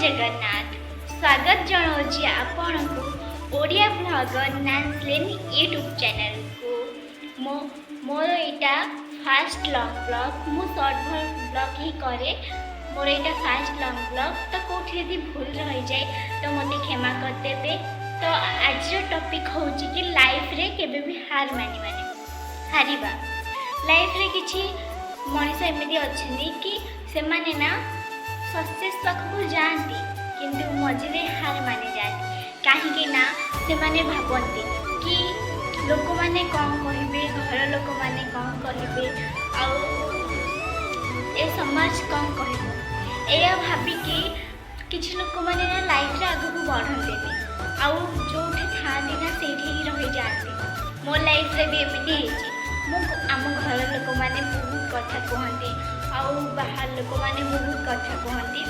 जगन्नाथ स्वागत जनाऊँगी आपण को ओडिया ब्लॉगर नान्सलेन यूट्यूब चैनल को मोर यहाँ फास्ट लॉन्ग ब्लॉग मु शॉर्ट ब्लॉग ही करे मोर यहाँ फास्ट लॉन्ग ब्लॉग तो कौटी यदि भूल रही जाए तो मत क्षमा करदे। तो आज टॉपिक हूँ कि लाइफ रे केबे भी हार मानी हारिबा लाइफ रे किछि मनीष एमती अच्छी कि से माने ना सक्सेस पाखक जाती किंतु मझे हार मानी जाती कहीं ना से माने भावती कि लोक मैंने कौन कहे घर लोक मैंने कौन कहे ए समाज कौन कह या भाविकी किसी लोक मैंने ना लाइफ रे आगू बढ़ते आउ जो था ना से रही जाती मो लाइफ रे भी एमती आम घर लोक मैंने बहुत कथा कहती आउ बाहर लोक मैंने बहुत कथा कहती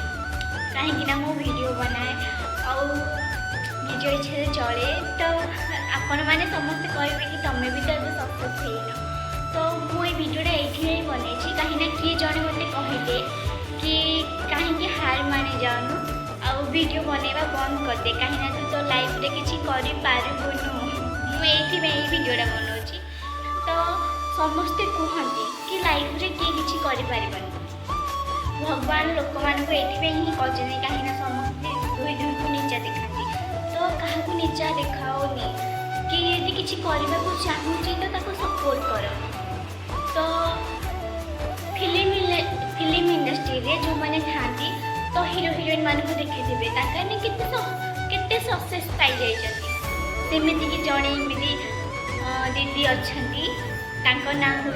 कहीं मो वीडियो बनाए आउ निज इच्छा चले तो आपण मैंने समस्ते कहे कि तुम्हें भी तो सक्सेस हो तो मुझे भिडियोटा ये बनई कहीं किए जड़े मत कहले कि कहीं हार मानी जाऊनु आउ वीडियो बनवा बंद करदे कहीं तू तो लाइफ रे किसी करूँ मुझे भिडियोटा बनाऊँगी तो समस्ते कहते कि लाइफ रे किए किसी कर भगवान लोक मान को ये कहीं समस्ते दुई दुई को नीचा देखा तो क्या नीचा देखाओनी कि यदि किसी करने को चाहूँगी तो सपोर्ट कर तो फिल्म इंडस्ट्री रे जो मैंने था तो हीरो हिरोइन मान को देखी केते सक्सेस पाई जामती कि जड़े एमती दीदी अच्छा ना हूँ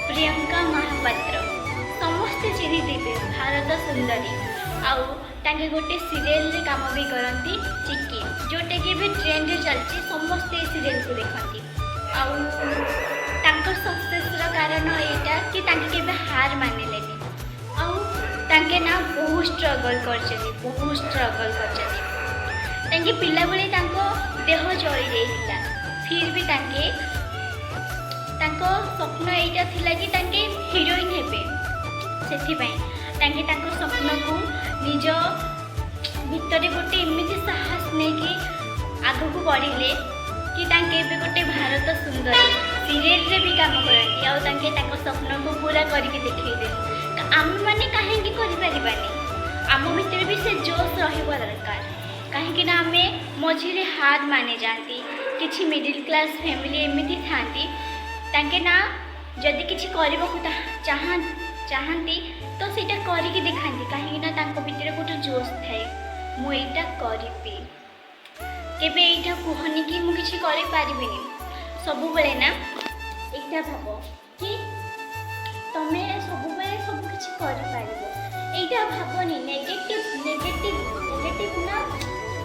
प्रियंका महापात्र समस्ते चिन्ही देते भारत सुंदरी आउ तांके गोटे सीरियल रे काम भी करती चिकी जोटा कि भी ट्रेंड चलती समस्ते सीरियल को देखती आउ सक्सेस कारण यहाँ कि केबे हार मानिले आउ तांके ना बहुत स्ट्रगल कर पिला बेले देह जली जाइला फिर भी स्वप्न यहाँ थिला कि हीरोइन हेबे से स्वप्न को निज भितर गोटे एमती साहस नहीं कि आग को बढ़ले कि गोटे भारत सुंदर सीरियल रे भी काम करती स्वप्न को पूरा करके देखते आम मैंने कहीं आम भितर भी से जोश रहा दरकार कहीं आम मझे हार मानी जाती किसी मिडिल क्लास फैमिली एमती था ना जदि किसी करने को चाहती तो सीटा करके दिखाती कहीं भितर गोटे जोश थाए मुझा करी केबे यहाँ कहनी कि मुझे किसी करें सब बेले ना यहाँ भाव कि तुम्हें सब बेले सब किसी कर भावनी नेगेटिव ना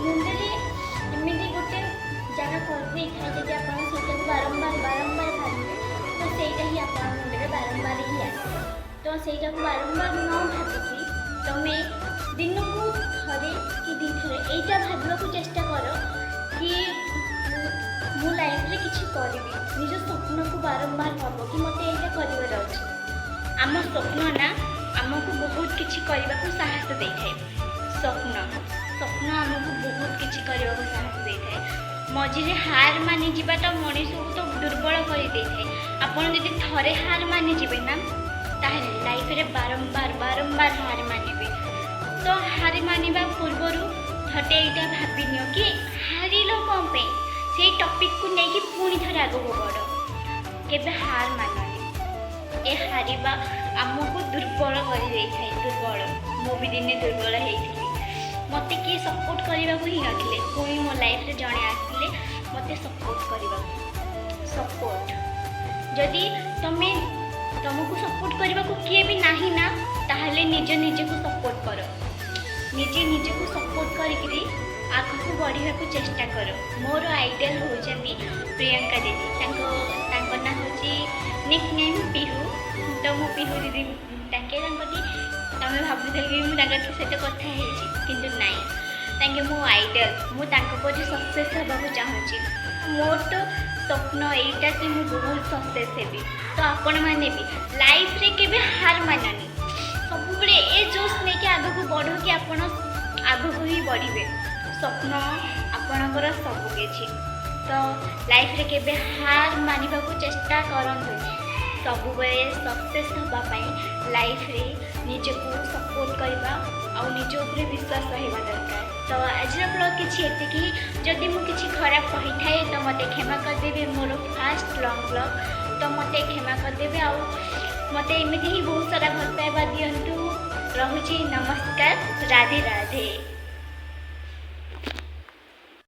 मुंडे एमती गोटे जगह कर था आप बारंबार भावे तो सहीटा ही आप मुंडे बारंबार ही आसे तो सहीटा को बारंबार न भाविकी तुम्हें दिन को थे कि दी थरे यहाँ भावना को चेष्टा कर कि मो लाइफ रे किसी करी निज स्वप्न को बारंबार भाव कि मत यहाँ कर आम स्वप्न ना आमको बहुत किसी करने को साहस दे थाए स्वप्न आमको बहुत किसी करने को साहस दे थाए मझे हार मानी जाटा मनीष को तो दुर्बल कर दे थाए आपड़ जब थे हार मानी जाए ना ताहले लाइफ रे बारंबार हार मानिबे तो हार मानिबा पूर्वर थटे यहाँ भाविनी कि हारिल कौन पे से टॉपिक को लेकिन पुणी थे आग को बढ़ केबे हार माननी ए हारिबा आमको दुर्बल कर दुर्बल मु भी दिने दुर्बल होती मत किए सपोर्ट करने को ही नथिले पुणी मो लाइफ रे जड़े आसिले मत सपोर्ट करने सपोर्ट जदि तुम्हें तुमको सपोर्ट करने को किए भी नहीं ना ताहले निज को सपोर्ट कर निजे को सपोर्ट करी आग को बढ़ा को चेष्टा कर मोर आइडियल होती प्रियंका दीदी ना हूँ निक नेम पिहू तो मु पिहू दीदी तुम्हें भावुल कि मुझे सहित कथा कि नाई मो आइडियल मुझे सक्सेस होगा चाहूँगी मोर तो स्वप्न यहाँ कि मुझे बहुत सक्सेस हेबी तो आपण मैंने भी लाइफ रे केबे हार माननी सब ए जोश नहीं कि आग को बढ़ो कि आप ଆଗକୁ ହିଁ ବଢ଼ିବେ। ସ୍ୱପ୍ନ ଆପଣଙ୍କର ସବୁକିଛି। ତ ଲାଇଫରେ କେବେ ହାର ମାନିବାକୁ ଚେଷ୍ଟା କରନ୍ତୁ। ସବୁବେଳେ ସକ୍ସେସ୍ ହେବା ପାଇଁ ଲାଇଫରେ ନିଜକୁ ସପୋର୍ଟ କରିବା ଆଉ ନିଜ ଉପରେ ବିଶ୍ୱାସ ରହିବା ଦରକାର। ତ ଆଜିର ବ୍ଲଗ୍ କିଛି ଏତିକି। ଯଦି ମୁଁ କିଛି ଖରାପ କହିଥାଏ ତ ମୋତେ କ୍ଷମା କରିଦେବେ। ମୋର ଫାର୍ଷ୍ଟ ଲଙ୍ଗ୍ ବ୍ଲଗ୍, ତ ମୋତେ କ୍ଷମା କରିଦେବେ। ଆଉ ମୋତେ ଏମିତି ହିଁ ବହୁତ ସାରା ଭଲ ପାଇବା ଦିଅନ୍ତୁ। ରହୁଛି, ନମସ୍କାର, ରାଧେ ରାଧେ।